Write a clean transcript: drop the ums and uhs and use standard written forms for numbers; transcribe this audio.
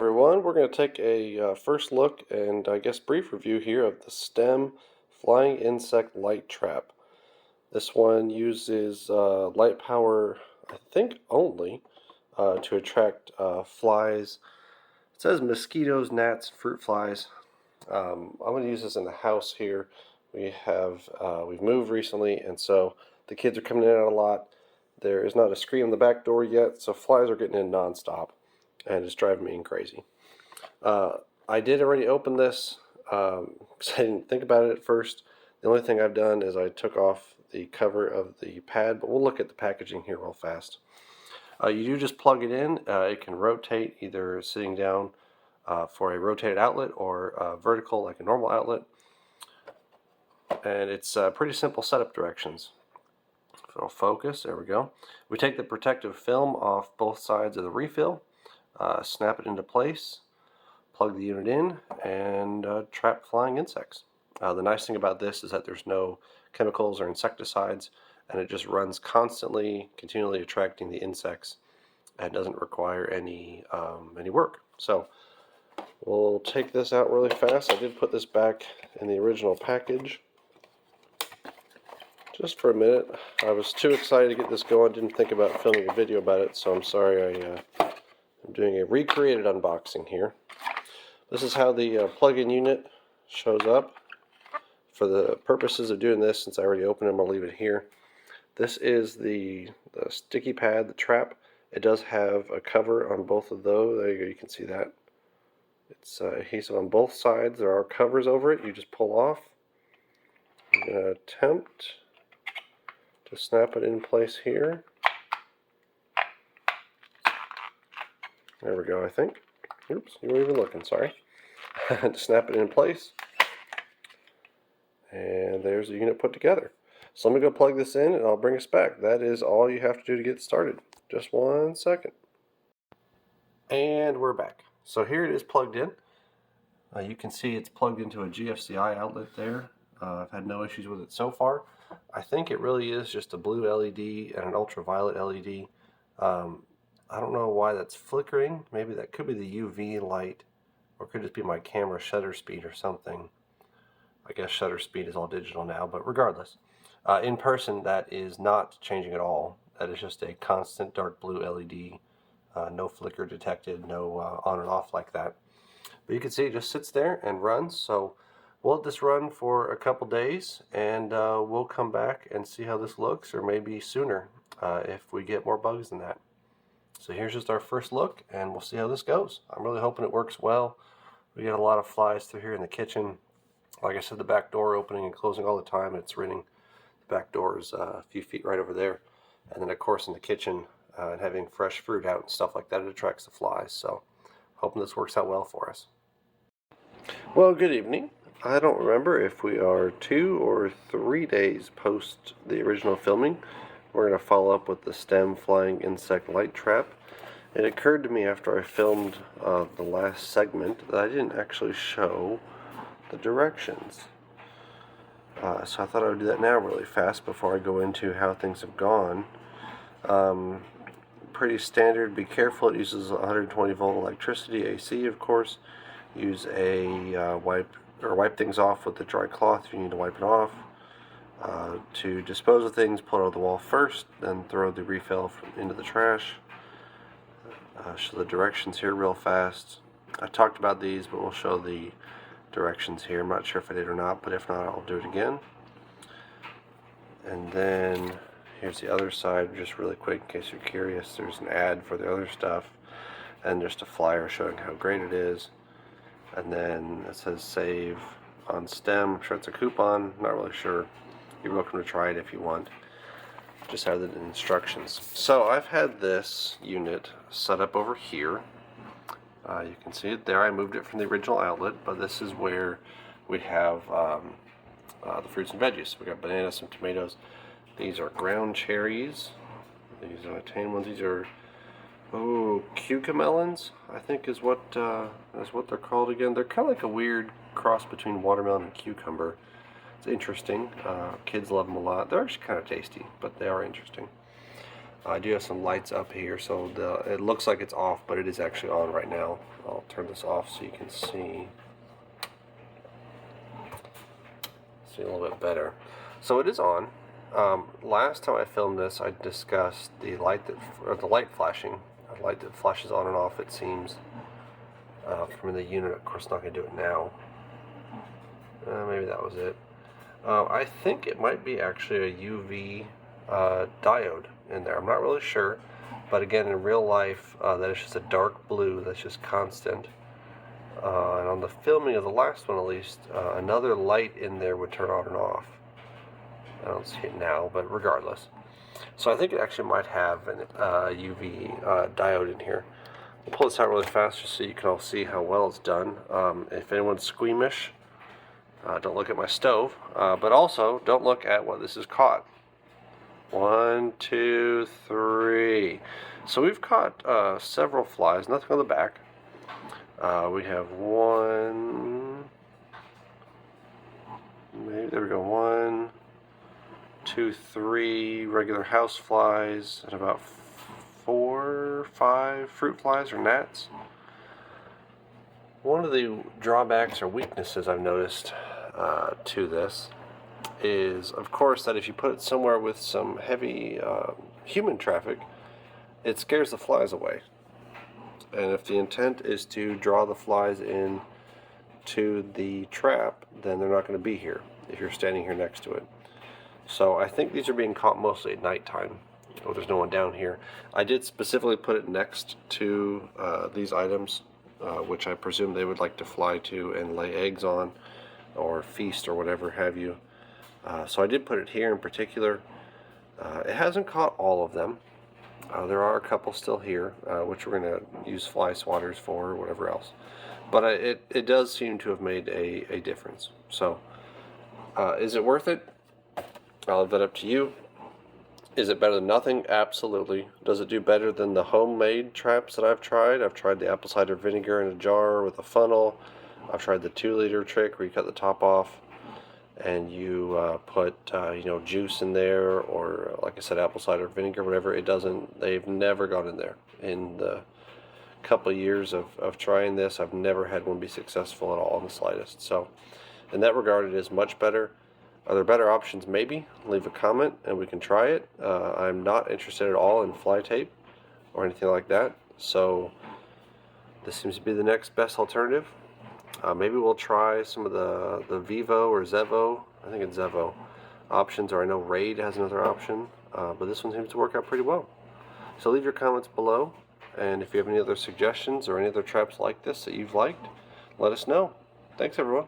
Everyone, we're going to take a first look and I guess brief review here of the STEM flying insect light trap. This one uses light power, I think only, to attract flies. It says mosquitoes, gnats, fruit flies. I'm going to use this in the house here. We've moved recently, and so the kids are coming in and out a lot. There is not a screen on the back door yet, so flies are getting in nonstop, and it's driving me crazy. I did already open this because I didn't think about it at first. The only thing I've done is I took off the cover of the pad, but we'll look at the packaging here real fast. You do just plug it in. It can rotate either sitting down for a rotated outlet or vertical like a normal outlet. And it's pretty simple setup directions. If it'll focus, there we go. We take the protective film off both sides of the refill, snap it into place, plug the unit in, and trap flying insects. The nice thing about this is that there's no chemicals or insecticides, and it just runs constantly, continually attracting the insects, and doesn't require any work. So we'll take this out really fast. I did put this back in the original package just for a minute. I was too excited to get this going, didn't think about filming a video about it, so I'm sorry I'm doing a recreated unboxing here. This is how the plug-in unit shows up. For the purposes of doing this, since I already opened them, I'll leave it here. This is the sticky pad, the trap. It does have a cover on both of those. There you go, you can see that. It's adhesive on both sides. There are covers over it. You just pull off. I'm going to attempt to snap it in place here. There we go, I think. Oops, you weren't even looking, sorry. To snap it in place. And there's the unit put together. So let me go plug this in and I'll bring us back. That is all you have to do to get started. Just 1 second. And we're back. So here it is plugged in. You can see it's plugged into a GFCI outlet there. I've had no issues with it so far. I think it really is just a blue LED and an ultraviolet LED. I don't know why that's flickering. Maybe that could be the UV light, or it could just be my camera shutter speed or something. I guess shutter speed is all digital now, but regardless. In person, that is not changing at all. That is just a constant dark blue LED. No flicker detected, no on and off like that. But you can see it just sits there and runs. So we'll let this run for a couple days, and we'll come back and see how this looks, or maybe sooner if we get more bugs than that. So here's just our first look, and we'll see how this goes. I'm really hoping it works well. We get a lot of flies through here in the kitchen. Like I said, the back door opening and closing all the time. It's ringing. The back door is a few feet right over there. And then, of course, in the kitchen, and having fresh fruit out and stuff like that, it attracts the flies. So hoping this works out well for us. Well, good evening. I don't remember if we are 2 or 3 days post the original filming. We're going to follow up with the STEM flying insect light trap. It occurred to me after I filmed the last segment that I didn't actually show the directions. So I thought I would do that now really fast before I go into how things have gone. Pretty standard. Be careful. It uses 120 volt electricity, AC of course. Use a wipe things off with a dry cloth if you need to wipe it off. To dispose of things, pull it out of the wall first, then throw the refill into the trash. Show the directions here real fast. I talked about these, but we'll show the directions here. I'm not sure if I did or not, but if not, I'll do it again. And then here's the other side, just really quick in case you're curious. There's an ad for the other stuff, and just a flyer showing how great it is. And then it says save on STEM. I'm sure it's a coupon, not really sure. You're welcome to try it if you want. Just have the instructions. So I've had this unit set up over here. You can see it there. I moved it from the original outlet, but this is where we have the fruits and veggies. We got bananas, some tomatoes. These are ground cherries. These are tame ones. These are cucamelons, I think is what they're called again. They're kind of like a weird cross between watermelon and cucumber. It's interesting. Kids love them a lot. They're actually kind of tasty, but they are interesting. I do have some lights up here, so it looks like it's off, but it is actually on right now. I'll turn this off so you can see a little bit better. So it is on. Last time I filmed this, I discussed the light flashing, a light that flashes on and off. It seems from the unit. Of course, not going to do it now. Maybe that was it. I think it might be actually a UV diode in there. I'm not really sure, but again, in real life, that is just a dark blue that's just constant. And on the filming of the last one, at least, another light in there would turn on and off. I don't see it now, but regardless. So I think it actually might have an UV diode in here. I'll pull this out really fast just so you can all see how well it's done. If anyone's squeamish, don't look at my stove, but also don't look at what this has caught. 1, 2, 3. So we've caught several flies, nothing on the back. We have 1, maybe, there we go, 1, 2, 3 regular house flies, and about 4, 5 fruit flies or gnats. One of the drawbacks or weaknesses I've noticed to this is, of course, that if you put it somewhere with some heavy human traffic, it scares the flies away. And if the intent is to draw the flies in to the trap, then they're not going to be here if you're standing here next to it. So I think these are being caught mostly at nighttime. Oh, there's no one down here. I did specifically put it next to these items, which I presume they would like to fly to and lay eggs on, or feast, or whatever have you. So I did put it here in particular. It hasn't caught all of them. There are a couple still here, which we're going to use fly swatters for, or whatever else. But it does seem to have made a difference. So, is it worth it? I'll leave that up to you. Is it better than nothing? Absolutely. Does it do better than the homemade traps that I've tried? I've tried the apple cider vinegar in a jar with a funnel. I've tried the 2-liter trick where you cut the top off and you put juice in there, or like I said, apple cider vinegar, whatever. It doesn't. They've never gone in there. In the couple of years of trying this, I've never had one be successful at all in the slightest. So, in that regard, it is much better. Are there better options? Maybe. Leave a comment and we can try it. I'm not interested at all in fly tape or anything like that. So this seems to be the next best alternative. Maybe we'll try some of the Vivo or Zevo, I think it's Zevo, options, or I know Raid has another option, but this one seems to work out pretty well. So leave your comments below, and if you have any other suggestions or any other traps like this that you've liked, let us know. Thanks, everyone.